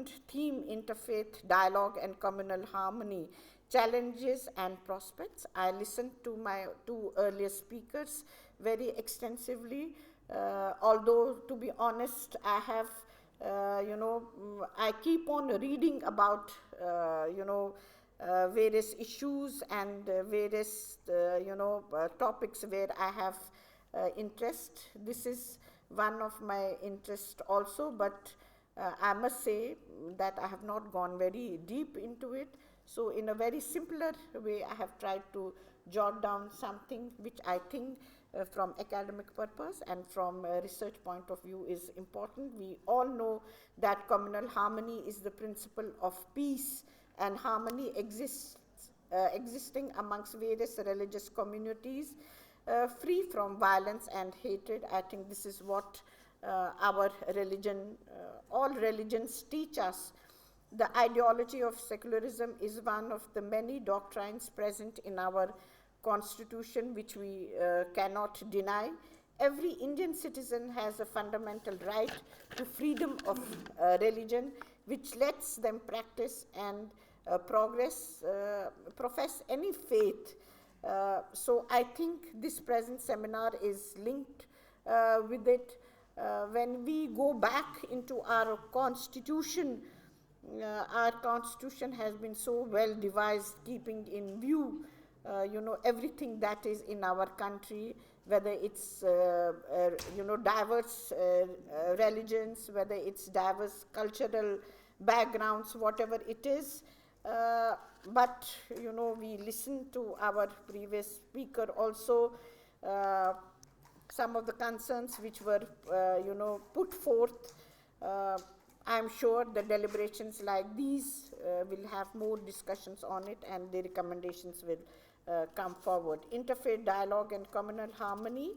titled theme, Interfaith Dialogue and Communal Harmony, Challenges and Prospects. I listened to my two earlier speakers very extensively, although to be honest, I have, I keep on reading about, various issues and various, topics where I have interest. This is one of my interests also, but I must say that I have not gone very deep into it. So in a very simpler way, I have tried to jot down something which I think from academic purpose and from a research point of view is important. We all know that communal harmony is the principle of peace, and harmony existing amongst various religious communities, free from violence and hatred. I think this is what our religion, all religions teach us. The ideology of secularism is one of the many doctrines present in our constitution, which we cannot deny. Every Indian citizen has a fundamental right to freedom of religion, which lets them practice and profess any faith. So I think this present seminar is linked with it. When we go back into our constitution has been so well devised, keeping in view everything that is in our country, whether it's diverse religions, whether it's diverse cultural backgrounds, whatever it is. But we listened to our previous speaker also, some of the concerns which were put forth. I'm sure the deliberations like these will have more discussions on it, and the recommendations will come forward. Interfaith dialogue and communal harmony,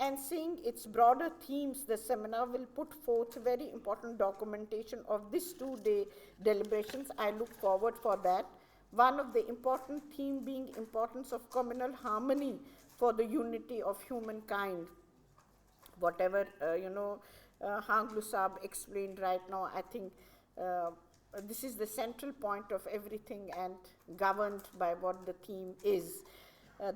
and seeing its broader themes, the seminar will put forth very important documentation of this 2-day deliberations. I look forward for that. One of the important theme being importance of communal harmony for the unity of humankind. Whatever Hanglu Saab explained right now, I think this is the central point of everything and governed by what the theme is.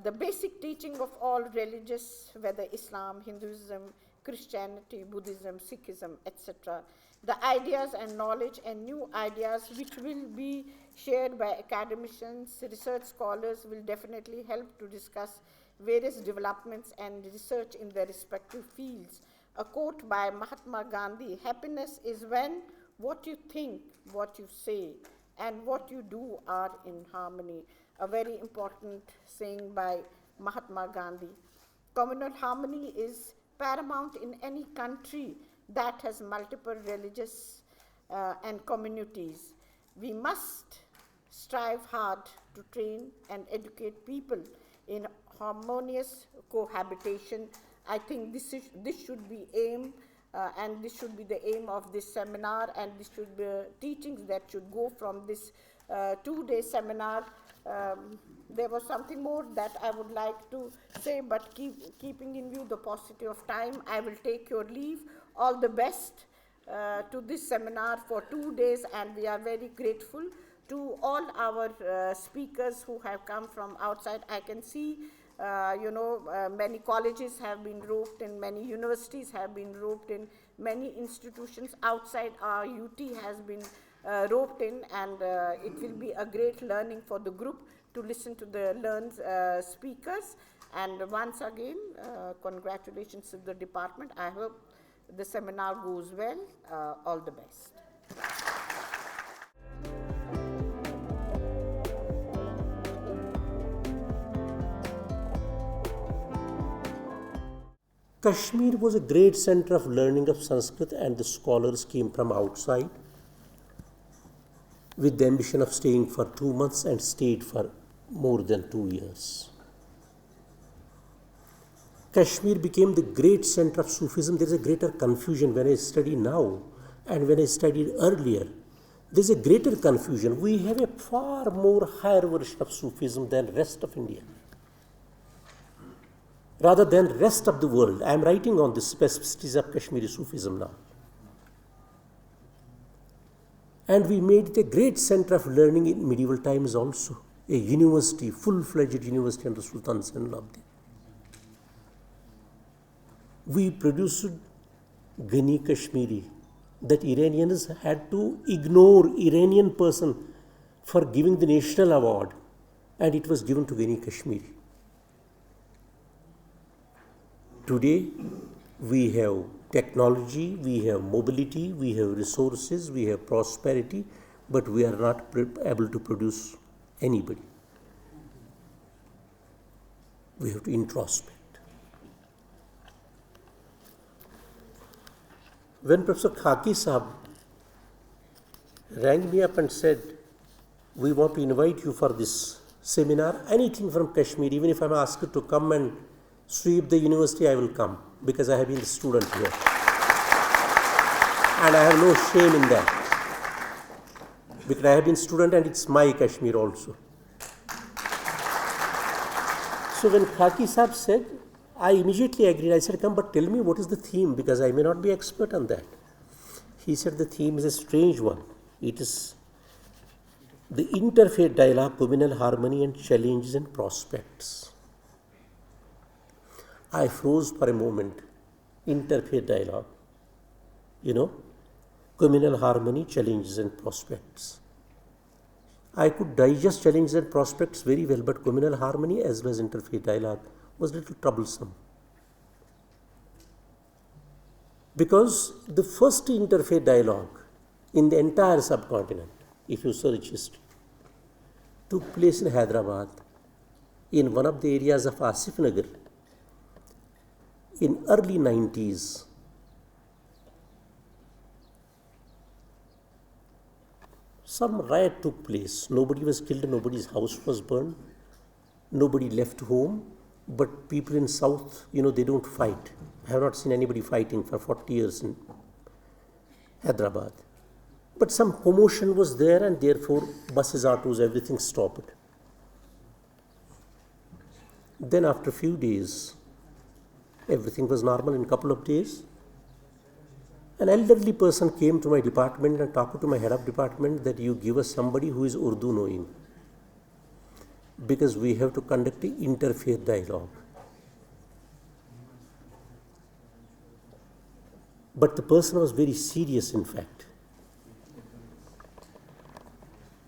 The basic teaching of all religious, whether Islam, Hinduism, Christianity, Buddhism, Sikhism, etc. The ideas and knowledge and new ideas which will be shared by academicians, research scholars will definitely help to discuss various developments and research in their respective fields. A quote by Mahatma Gandhi, "Happiness is when what you think, what you say, and what you do are in harmony." A very important saying by Mahatma Gandhi. Communal harmony is paramount in any country that has multiple religious and communities. We must strive hard to train and educate people in harmonious cohabitation. I think this should be aim, and this should be the aim of this seminar, and this should be teachings that should go from this 2-day seminar. There was something more that I would like to say, but keeping in view the paucity of time, I will take your leave. All the best to this seminar for 2 days, and we are very grateful to all our speakers who have come from outside. I can see many colleges have been roped in, many universities have been roped in, many institutions outside our UT has been roped in, and it will be a great learning for the group to listen to the learned speakers. And once again, congratulations to the department. I hope the seminar goes well. All the best. Kashmir was a great center of learning of Sanskrit, and the scholars came from outside with the ambition of staying for 2 months and stayed for more than 2 years. Kashmir became the great center of Sufism. There is a greater confusion when I study now and when I studied earlier. There is a greater confusion. We have a far more higher version of Sufism than rest of India, rather than rest of the world. I am writing on the specificities of Kashmiri Sufism now. And we made it a great center of learning in medieval times also. A university, full-fledged university under Sultan Zainul Abidin. We produced Ghani Kashmiri, that Iranians had to ignore Iranian person for giving the national award, and it was given to Ghani Kashmiri. Today, we have technology, we have mobility, we have resources, we have prosperity, but we are not able to produce anybody. We have to introspect. When Professor Khaki Sahab rang me up and said, we want to invite you for this seminar, anything from Kashmir, even if I'm asked to come and sweep the university, I will come, because I have been the student here. And I have no shame in that, because I have been student and it's my Kashmir also. So when Khaki Sahab said, I immediately agreed. I said, come, but tell me what is the theme, because I may not be expert on that. He said, the theme is a strange one. It is the interfaith dialogue, communal harmony and challenges and prospects. I froze for a moment. Interfaith dialogue, communal harmony, challenges and prospects. I could digest challenges and prospects very well, but communal harmony as well as interfaith dialogue was a little troublesome. Because the first interfaith dialogue in the entire subcontinent, if you search history, took place in Hyderabad, in one of the areas of Asif Nagar, in early 90s. Some riot took place. Nobody was killed, nobody's house was burned, nobody left home, but people in South, they don't fight. I have not seen anybody fighting for 40 years in Hyderabad. But some commotion was there, and therefore buses, autos, everything stopped. Then after a few days, everything was normal. In a couple of days, an elderly person came to my department and talked to my head of department that you give us somebody who is Urdu knowing, because we have to conduct an interfaith dialogue. But the person was very serious, in fact.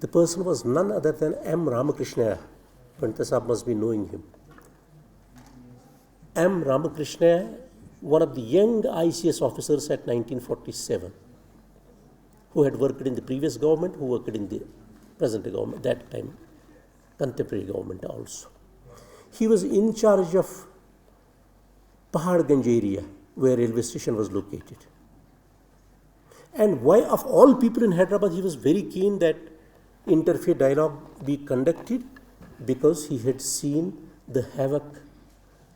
The person was none other than M. Ramakrishna. Pandita Sahab must be knowing him. M. Ramakrishna, one of the young ICS officers at 1947, who had worked in the previous government, who worked in the present government, that time, contemporary government also. He was in charge of Paharganj area, where railway station was located. And why, of all people in Hyderabad, he was very keen that interfaith dialogue be conducted, because he had seen the havoc,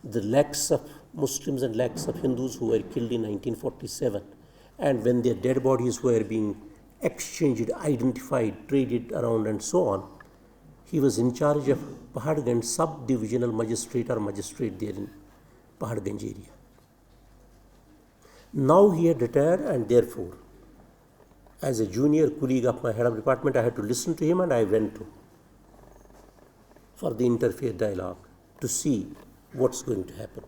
the lakhs of Muslims and lakhs of Hindus who were killed in 1947. And when their dead bodies were being exchanged, identified, traded around and so on, he was in charge of Paharganj sub-divisional magistrate or magistrate there in Paharganj area. Now he had retired, and therefore, as a junior colleague of my head of department, I had to listen to him, and I went to for the interfaith dialogue to see what's going to happen.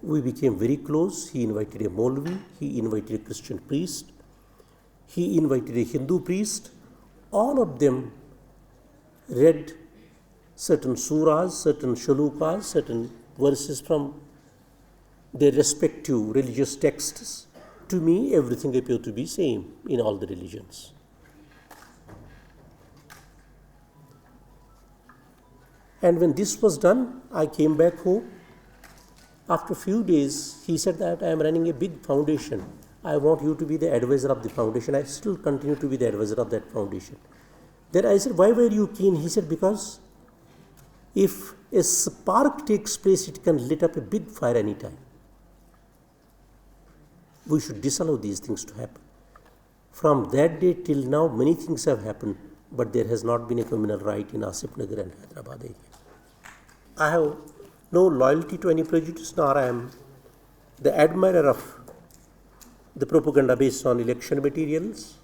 We became very close. He invited a Maulvi, he invited a Christian priest, he invited a Hindu priest. All of them read certain surahs, certain shalukas, certain verses from their respective religious texts. To me, everything appeared to be same in all the religions. And when this was done, I came back home. After a few days, he said that I am running a big foundation. I want you to be the advisor of the foundation. I still continue to be the advisor of that foundation. Then I said, why were you keen? He said, because if a spark takes place, it can lit up a big fire anytime. We should disallow these things to happen. From that day till now, many things have happened, but there has not been a communal right in Asif Nagar and Hyderabad area. I have no loyalty to any prejudice, nor I am the admirer of the propaganda based on election materials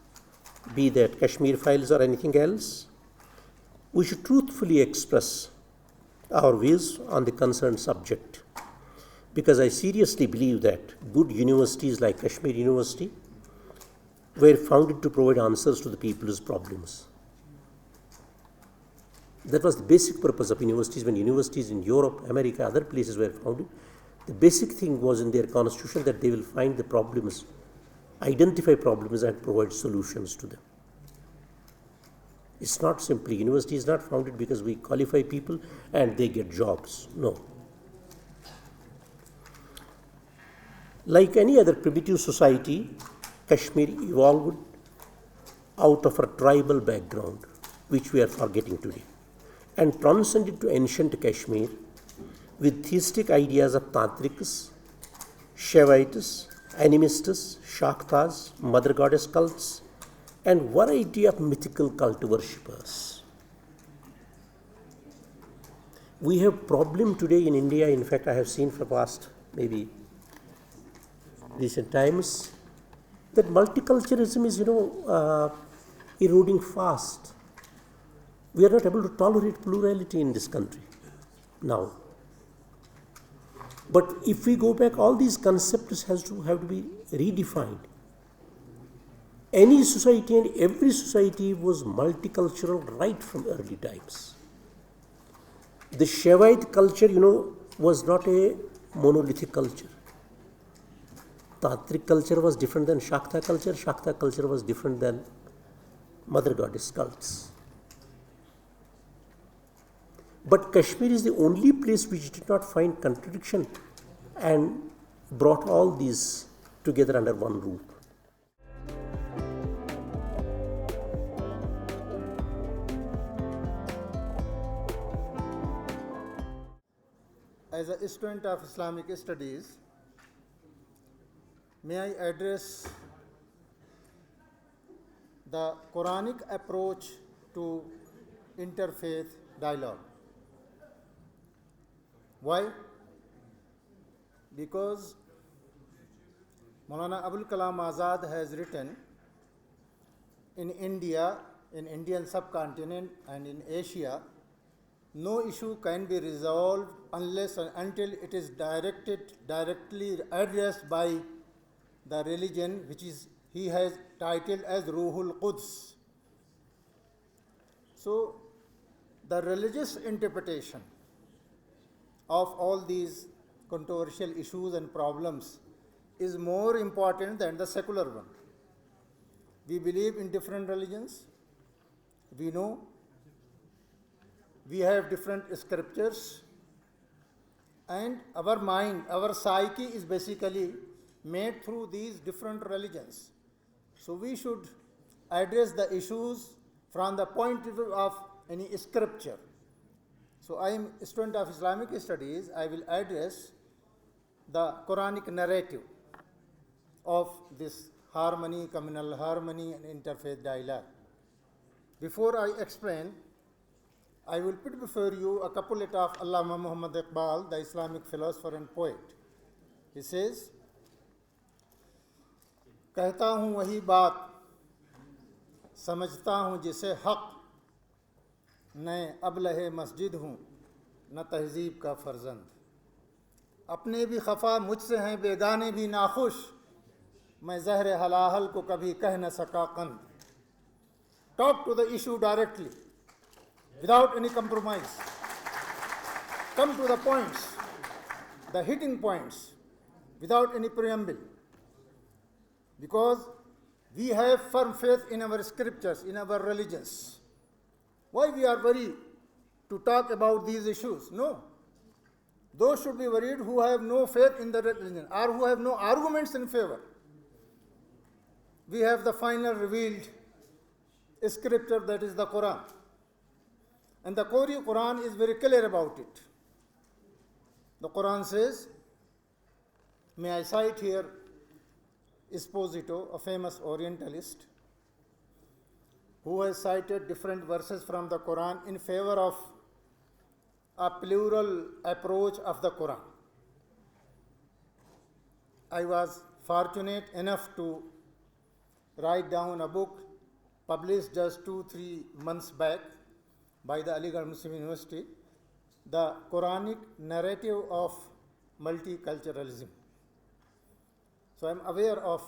be that Kashmir files or anything else, we should truthfully express our views on the concerned subject, because I seriously believe that good universities like Kashmir University were founded to provide answers to the people's problems. That was the basic purpose of universities. When universities in Europe, America, other places were founded, the basic thing was in their constitution that they will find the problems, identify problems and provide solutions to them. It's not simply, university is not founded because we qualify people and they get jobs. No. Like any other primitive society, Kashmir evolved out of a tribal background, which we are forgetting today, and transcended to ancient Kashmir with theistic ideas of Tantrics, Shaivites, Animistas, Shaktas, Mother Goddess cults, and variety of mythical cult worshippers. We have problem today in India. In fact, I have seen for past maybe recent times that multiculturalism is, eroding fast. We are not able to tolerate plurality in this country now. But if we go back, all these concepts have to be redefined. Any society and every society was multicultural right from early times. The Shaivite culture, was not a monolithic culture. Tantric culture was different than Shakta culture. Shakta culture was different than Mother Goddess cults. But Kashmir is the only place which did not find contradiction and brought all these together under one roof. As a student of Islamic studies, may I address the Quranic approach to interfaith dialogue. Why? Because Maulana Abul Kalam Azad has written, in India, in Indian subcontinent and in Asia, no issue can be resolved unless and until it is directly addressed by the religion which he has titled as Ruhul Quds. So, the religious interpretation of all these controversial issues and problems is more important than the secular one. We believe in different religions. We know we have different scriptures, and our mind, our psyche is basically made through these different religions. So we should address the issues from the point of view of any scripture. So I am a student of Islamic studies. I will address the Quranic narrative of this harmony, communal harmony and interfaith dialogue. Before I explain, I will put before you a couplet of Allama Muhammad Iqbal, the Islamic philosopher and poet. He says, कहता हूँ वही बात, समझता हूँ जिसे हक, न अबलहे मस्जिद हूँ, न तहजीब का फर्जंद. अपने भी खफा मुझसे हैं बेगाने भी नाखुश, मैं ज़हर हलाहल को कभी कह न सका कंद. Talk to the issue directly, without any compromise. Come to the points, the hitting points, without any preamble. Because we have firm faith in our scriptures, in our religions. Why we are worried to talk about these issues? No. Those should be worried who have no faith in the religion or who have no arguments in favor. We have the final revealed scripture, that is the Quran. And the Quran is very clear about it. The Quran says, may I cite here Esposito, a famous Orientalist, who has cited different verses from the Quran in favor of a plural approach of the Quran. I was fortunate enough to write down a book published just 2-3 months back by the Aligarh Muslim University, the Quranic narrative of multiculturalism. So I am aware of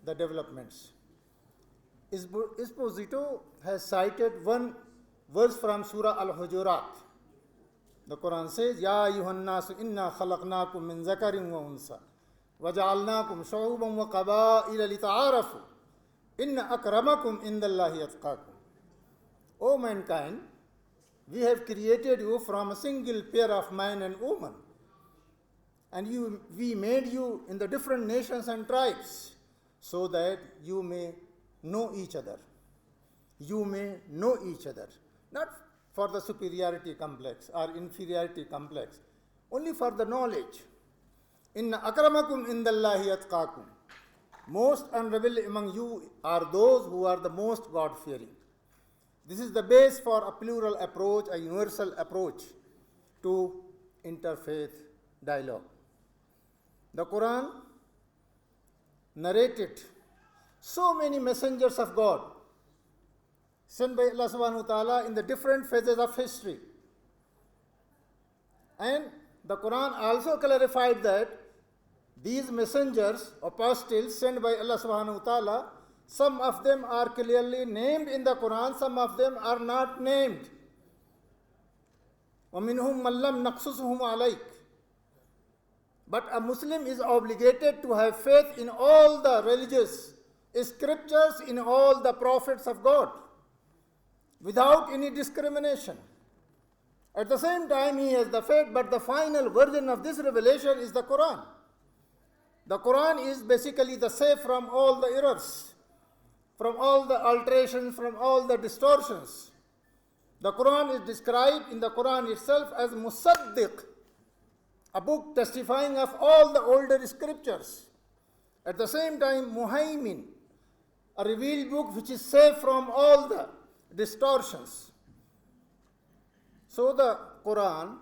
the developments. Esposito has cited one verse from Surah Al-Hujurat. The Quran says, Ya ayyuhan nasu inna khalaqnakum min zakarin wa unsa wa ja'alnakum shu'uban wa qaba'ila lita'arafu inna akramakum indallahi atqakum. O mankind, we have created you from a single pair of man and woman, and we made you in the different nations and tribes so that you may know each other. You may know each other. Not for the superiority complex or inferiority complex, only for the knowledge. Inna akramakum indallahi atqakum. Most honorable among you are those who are the most God-fearing. This is the base for a plural approach, a universal approach to interfaith dialogue. The Quran narrated so many messengers of God sent by Allah subhanahu wa ta'ala in the different phases of history. And the Quran also clarified that these messengers, apostles sent by Allah subhanahu wa ta'ala, some of them are clearly named in the Quran, some of them are not named. وَمِنْهُمْ مَنْ لَمْ نَقْصُصُهُمْ عَلَيْكَ. But a Muslim is obligated to have faith in all the religious scriptures, in all the prophets of God, without any discrimination. At the same time, he has the faith, but the final version of this revelation is the Quran. The Quran is basically the safe from all the errors, from all the alterations, from all the distortions. The Quran is described in the Quran itself as Musaddiq, a book testifying of all the older scriptures. At the same time, Muhaymin, a revealed book which is safe from all the distortions. So the Quran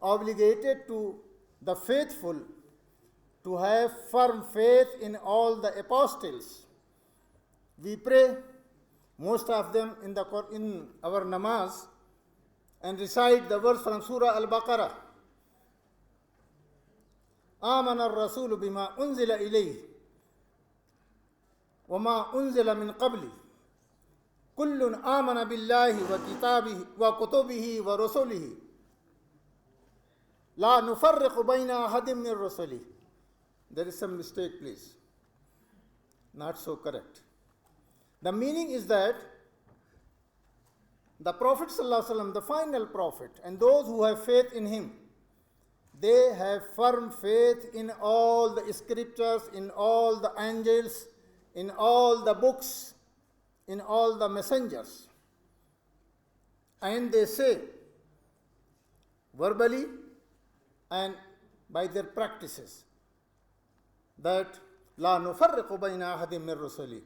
obligated to the faithful to have firm faith in all the apostles. We pray, most of them in our namaz, and recite the verse from Surah Al-Baqarah. آمن الرسول بما أنزل إليه وما أنزل من قبله كل آمن بالله وكتابه وكتبه ورسله لا نفرق بين أحد من رسله. There is some mistake, please. Not so correct. The meaning is that the Prophet ﷺ, the final prophet, and those who have faith in him, they have firm faith in all the scriptures, in all the angels, in all the books, in all the messengers. And they say, verbally and by their practices, that La nufarriqu bayna ahadim min rusuli.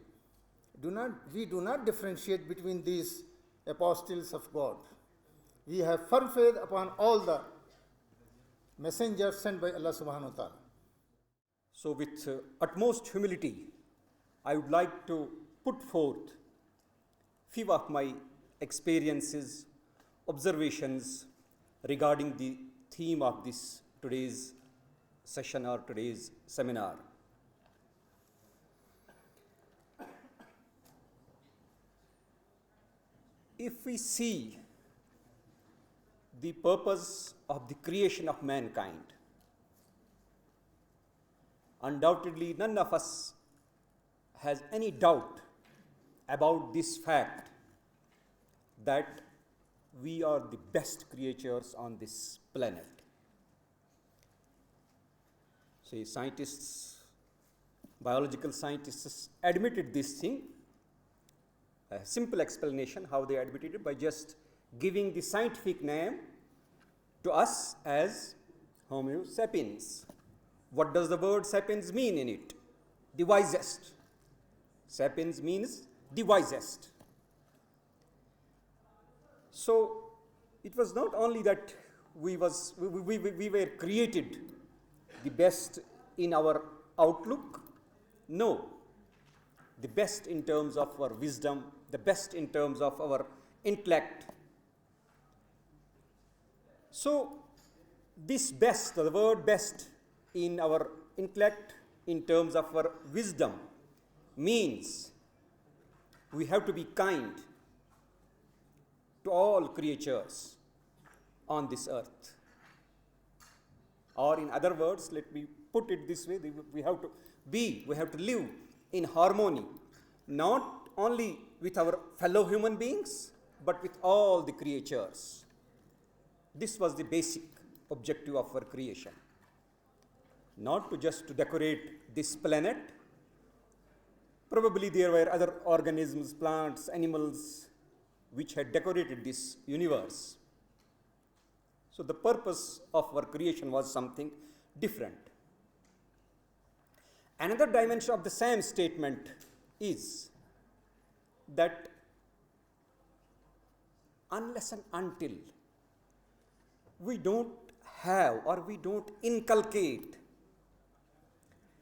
We do not differentiate between these apostles of God. We have firm faith upon all the messengers sent by Allah subhanahu wa ta'ala. So with utmost humility, I would like to put forth few of my experiences, observations regarding the theme of this today's session or today's seminar. If we see the purpose of the creation of mankind, undoubtedly none of us has any doubt about this fact that we are the best creatures on this planet. See, scientists, biological scientists admitted this thing. A simple explanation how they admitted it by just giving the scientific name to us as Homo sapiens. What does the word sapiens mean in it? The wisest. Sapiens means the wisest. So it was not only that we were created the best in our outlook. No. the best in terms of our wisdom, the best in terms of our intellect. So this best, the word best in our intellect, in terms of our wisdom, means we have to be kind to all creatures on this earth. Or in other words, let me put it this way, we have to live in harmony, not only with our fellow human beings, but with all the creatures. This was the basic objective of our creation. Not to just to decorate this planet. Probably there were other organisms, plants, animals, which had decorated this universe. So the purpose of our creation was something different. Another dimension of the same statement is that unless and until we don't have or we don't inculcate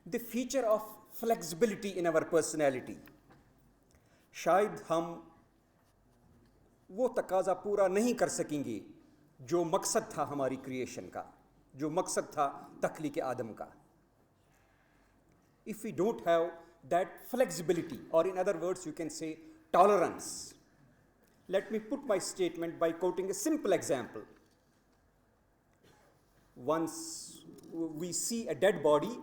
the feature of flexibility in our personality, शायद हम वो तकाजा पूरा नहीं कर सकेंगे जो मकसद था हमारी क्रिएशन का, जो मकसद था तख्लीक आदम का. If we don't have that flexibility, or in other words you can say tolerance. Let me put my statement by quoting a simple example. Once we see a dead body,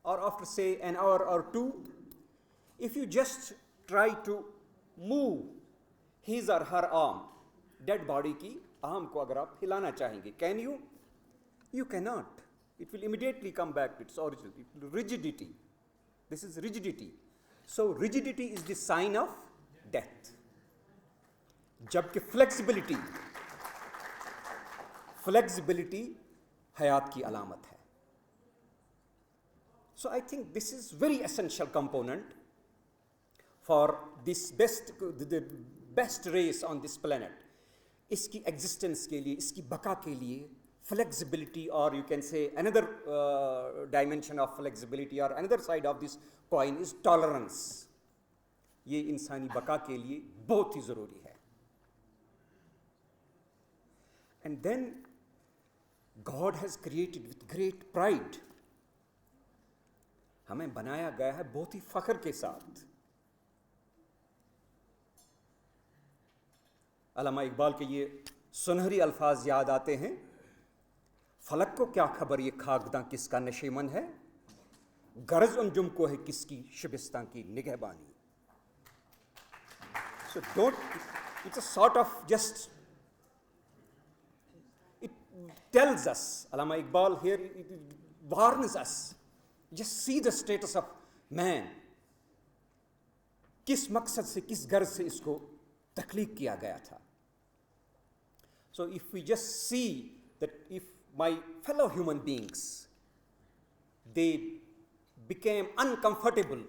or after say an hour or two, if you just try to move his or her arm, dead body की arm को अगर आप हिलाना चाहेंगे, can you? You cannot. It will immediately come back to its original rigidity. This is rigidity. So rigidity is the sign of death. जबकि flexibility हयात की अलामत है. So I think this is very essential component for this the best race on this planet. इसकी existence के लिए, इसकी बका के लिए flexibility, or you can say another dimension of flexibility or another side of this coin is tolerance. ये इंसानी बका के लिए बहुत ही ज़रूरी है. And then God has created with great pride. हमें बनाया गया है बहुत ही फख्र के साथ. अल्लामा इकबाल के ये सुनहरी अल्फाज याद आते हैं, फलक को क्या खबर ये खाकदां किसका नशेमन है, गरज अंजुम को है किसकी शिबिस्तां की निगहबानी. So it's a sort of just, it tells us, Allama Iqbal here, it warns us, just see the status of man. किस मकसद से, किस गर्ज से इसको तख्लीक किया गया था. So if we just see that if my fellow human beings, they became uncomfortable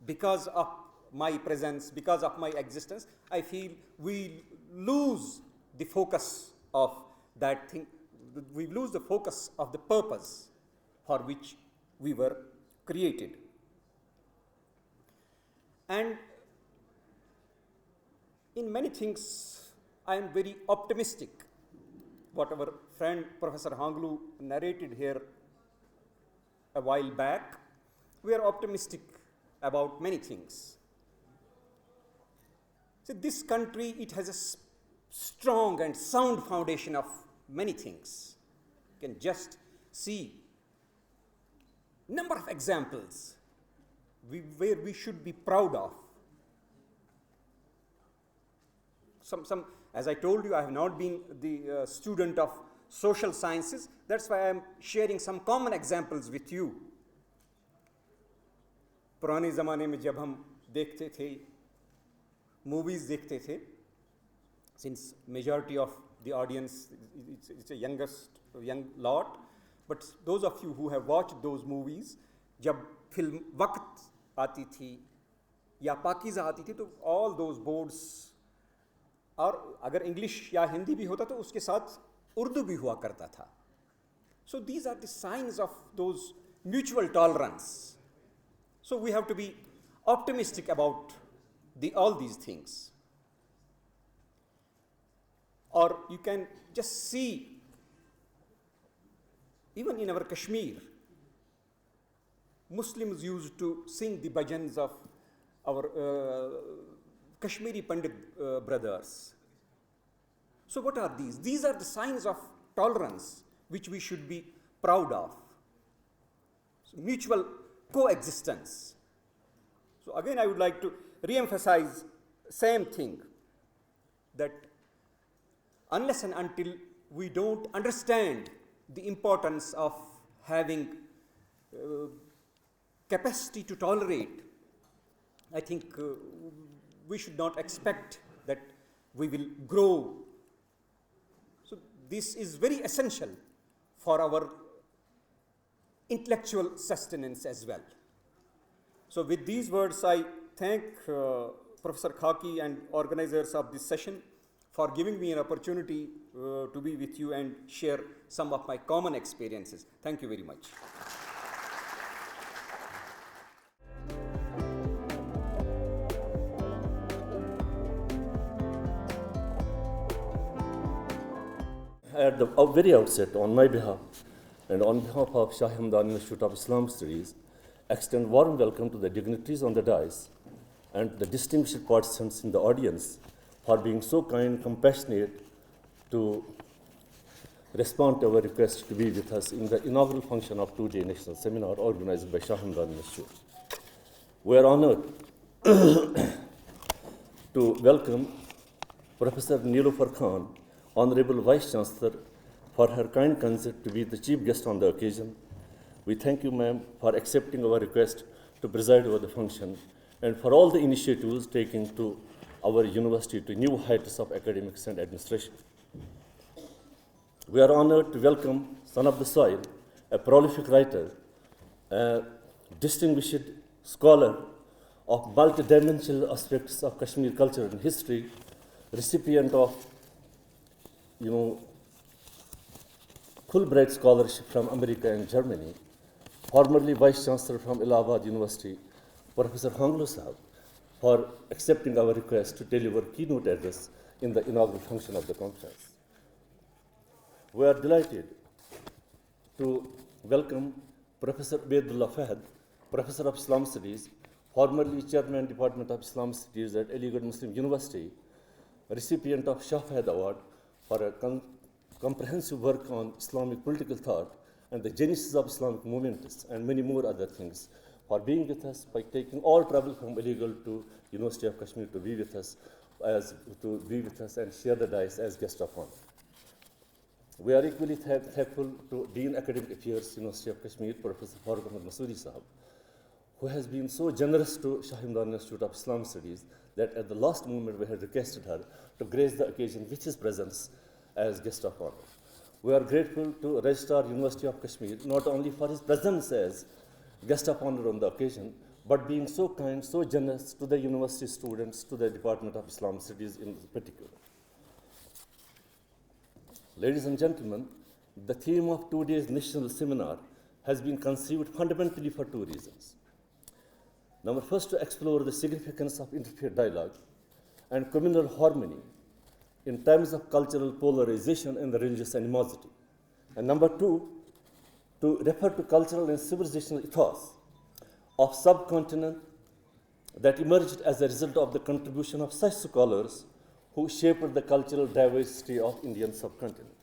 because of my presence, because of my existence, I feel we lose the focus of that thing, we lose the focus of the purpose for which we were created. And in many things, I am very optimistic. What our friend Professor Hanglu narrated here a while back, we are optimistic about many things. So this country, it has a strong and sound foundation of many things. You can just see number of examples where we should be proud of. Some, as I told you, I have not been the student of social sciences. That's why I am sharing some common examples with you. पुराने ज़माने में जब हम देखते थे, movies देखते थे, since majority of the audience, it's a young lot, but those of you who have watched those movies, जब फिल्म वक्त आती थी या पाकीज़ा आती थी, तो all those boards, और अगर इंग्लिश या हिंदी भी होता तो उसके साथ उर्दू भी हुआ करता था. So these are the signs of those mutual tolerance. So we have to be optimistic about all these things. Or you can just see, even in our Kashmir, Muslims used to sing the bhajans of our Kashmiri Pandit brothers. So what are these? These are the signs of tolerance which we should be proud of. So mutual coexistence. So again, I would like to re-emphasize same thing, that unless and until we don't understand the importance of having capacity to tolerate, I think we should not expect that we will grow. So this is very essential for our intellectual sustenance as well. So with these words, I thank Professor Khaki and organizers of this session for giving me an opportunity to be with you and share some of my common experiences. Thank you very much. At the very outset, on my behalf and on behalf of Shah Hamdan Institute of Islam Studies, extend warm welcome to the dignitaries on the dais and the distinguished participants in the audience for being so kind and compassionate to respond to our request to be with us in the inaugural function of two-day national seminar organized by Shah Hamdan Institute. We are honored to welcome Professor Niloufar Khan, Honorable Vice Chancellor, for her kind consent to be the chief guest on the occasion. We thank you, ma'am, for accepting our request to preside over the function and for all the initiatives taken to our university to new heights of academics and administration. We are honored to welcome son of the soil, a prolific writer, a distinguished scholar of multidimensional aspects of Kashmir culture and history, recipient of Fulbright scholarship from America and Germany, formerly Vice Chancellor from Allahabad University, Professor Hanglo Sahab, for accepting our request to deliver keynote address in the inaugural function of the conference. We are delighted to welcome Professor Ubaidullah Fahd, Professor of Islam Studies, formerly Chairman Department of Islam Studies at Aligarh Muslim University, recipient of Shah Fahd Award for a comprehensive work on Islamic political thought and the genesis of Islamic movements and many more other things, for being with us, by taking all travel from Aligarh to University of Kashmir to be with us, and share the dais as guest of honor. We are equally thankful to Dean Academic Affairs, University of Kashmir, Professor Farooq Ahmad Masoodi Sahab, who has been so generous to Shah Hamdan Institute of Islam Studies that at the last moment we had requested her to grace the occasion with his presence as guest of honor. We are grateful to Registrar University of Kashmir, not only for his presence as guest of honor on the occasion, but being so kind, so generous to the university students, to the Department of Islam Studies in particular. Ladies and gentlemen, the theme of today's national seminar has been conceived fundamentally for two reasons. Number first, to explore the significance of interfaith dialogue and communal harmony in times of cultural polarization and religious animosity. And number two, to refer to cultural and civilizational ethos of subcontinent that emerged as a result of the contribution of such scholars who shaped the cultural diversity of Indian subcontinent.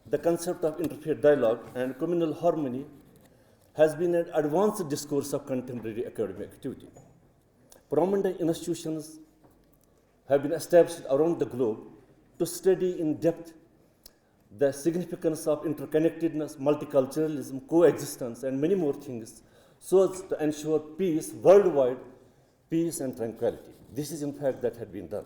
The concept of interfaith dialogue and communal harmony has been an advanced discourse of contemporary academic activity. Prominent institutions have been established around the globe to study in depth the significance of interconnectedness, multiculturalism, coexistence, and many more things, so as to ensure peace worldwide, peace and tranquility. This is in fact that had been done.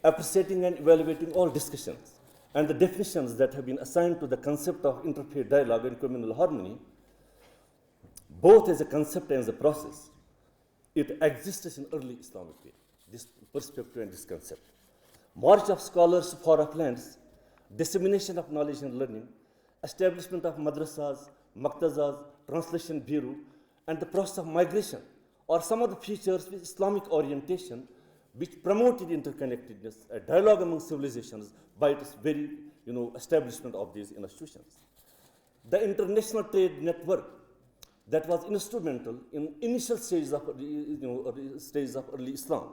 Appreciating and evaluating all discussions and the definitions that have been assigned to the concept of interfaith dialogue and communal harmony, both as a concept and as a process, it exists in early Islamic faith, this perspective and this concept. March of scholars to far-off lands, dissemination of knowledge and learning, establishment of madrasas, maktazas, translation bureau, and the process of migration or some of the features with Islamic orientation which promoted interconnectedness, a dialogue among civilizations by its very establishment of these institutions. The international trade network that was instrumental in initial stages of, stages of early Islam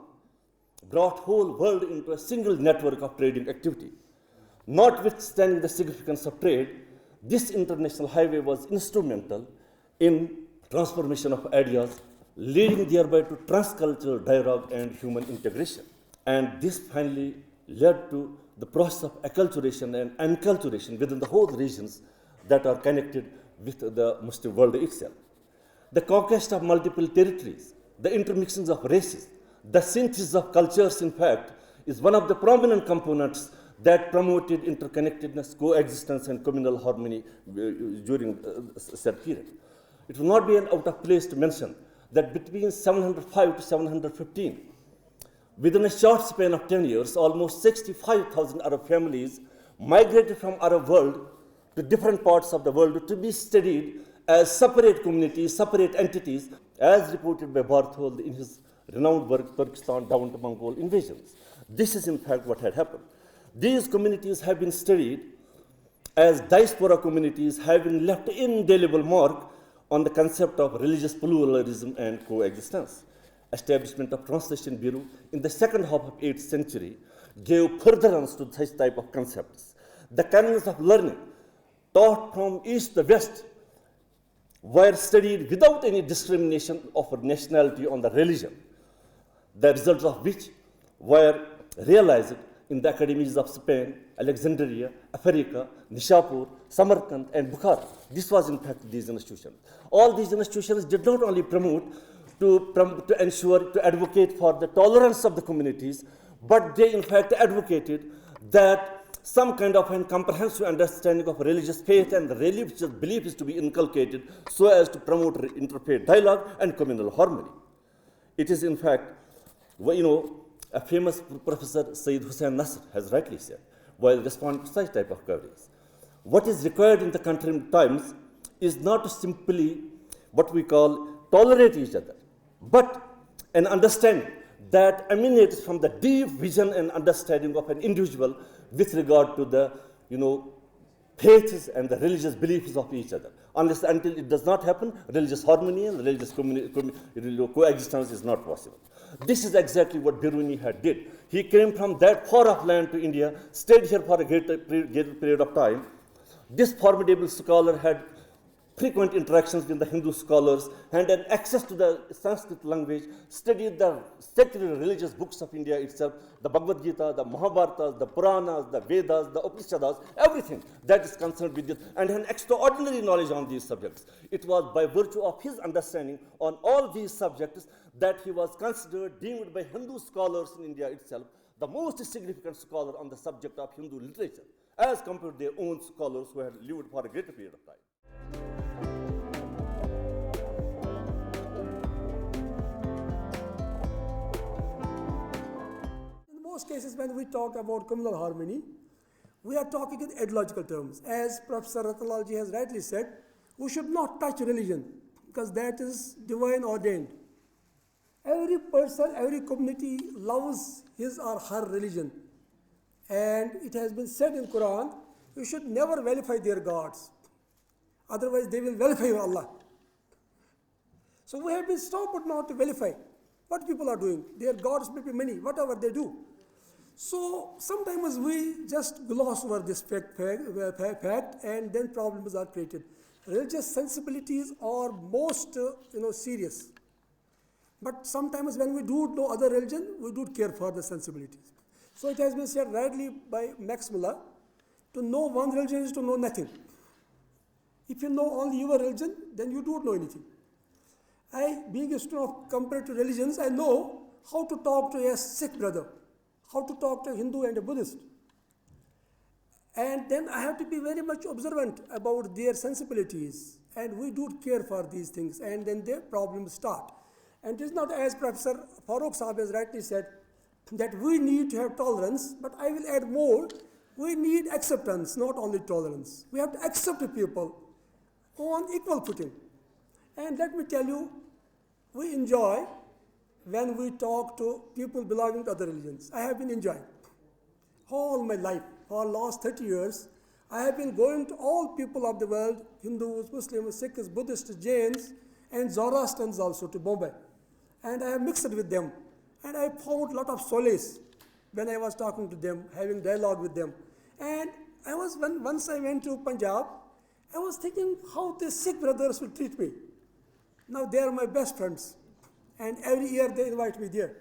brought whole world into a single network of trading activity. Notwithstanding the significance of trade, this international highway was instrumental in transformation of ideas, leading thereby to transcultural dialogue and human integration. And this finally led to the process of acculturation and enculturation within the whole regions that are connected with the Muslim world itself. The conquest of multiple territories, the intermixing of races, the synthesis of cultures, in fact, is one of the prominent components that promoted interconnectedness, coexistence, and communal harmony during said period. It will not be out of place to mention that between 705 to 715, within a short span of 10 years, almost 65,000 Arab families migrated from Arab world to different parts of the world to be studied as separate communities, separate entities, as reported by Barthold in his renowned work, Turkestan down to Mongol invasions. This is in fact what had happened. These communities have been studied as diaspora communities having left indelible mark on the concept of religious pluralism and coexistence. Establishment of Translation Bureau in the second half of 8th century gave furtherance to such type of concepts. The canons of learning taught from east to west were studied without any discrimination of nationality on the religion, the results of which were realized in the academies of Spain, Alexandria, Africa, Nishapur, Samarkand, and Bukhara. This was in fact these institutions. All these institutions did not only promote to ensure, to advocate for the tolerance of the communities, but they in fact advocated that some kind of a comprehensive understanding of religious faith and the religious belief is to be inculcated so as to promote interfaith dialogue and communal harmony. It is in fact, a famous professor, Sayyid Hussain Nasr, has rightly said, while responding to such type of coverage, what is required in the country times is not to simply what we call tolerate each other, but an understanding that emanates from the deep vision and understanding of an individual with regard to the, faiths and the religious beliefs of each other. Unless until it does not happen, religious harmony and religious coexistence is not possible. This is exactly what Biruni had did. He came from that far off land to India, stayed here for a greater period of time. This formidable scholar had frequent interactions with the Hindu scholars and had access to the Sanskrit language, studied the sacred religious books of India itself, the Bhagavad Gita, the Mahabharata, the Puranas, the Vedas, the Upanishads, everything that is concerned with it, and had extraordinary knowledge on these subjects. It was by virtue of his understanding on all these subjects that he was considered, deemed by Hindu scholars in India itself, the most significant scholar on the subject of Hindu literature, as compared to their own scholars who had lived for a greater period of time. In most cases, when we talk about communal harmony, we are talking in ideological terms. As Professor Ratnalalji has rightly said, we should not touch religion because that is divine ordained. Every person, every community loves his or her religion. And it has been said in Quran, you should never vilify their gods. Otherwise, they will vilify Allah. So we have been stopped not to vilify what people are doing. Their gods may be many, whatever they do. So sometimes we just gloss over this fact and then problems are created. Religious sensibilities are most serious. But sometimes when we do know other religion, we do care for the sensibilities. So it has been said rightly by Max Muller, to know one religion is to know nothing. If you know only your religion, then you don't know anything. I, being a student of comparative religions, I know how to talk to a Sikh brother, how to talk to a Hindu and a Buddhist. And then I have to be very much observant about their sensibilities. And we do care for these things, and then their problems start. And it is not, as Professor Farooq Saab has rightly said, that we need to have tolerance, but I will add more. We need acceptance, not only tolerance. We have to accept people on equal footing. And let me tell you, we enjoy when we talk to people belonging to other religions. I have been enjoying all my life, for last 30 years. I have been going to all people of the world, Hindus, Muslims, Sikhs, Buddhists, Jains, and Zoroastrians also to Bombay. And I have mixed with them. And I found a lot of solace when I was talking to them, having dialogue with them. And once I went to Punjab, I was thinking how the Sikh brothers will treat me. Now they are my best friends. And every year they invite me there.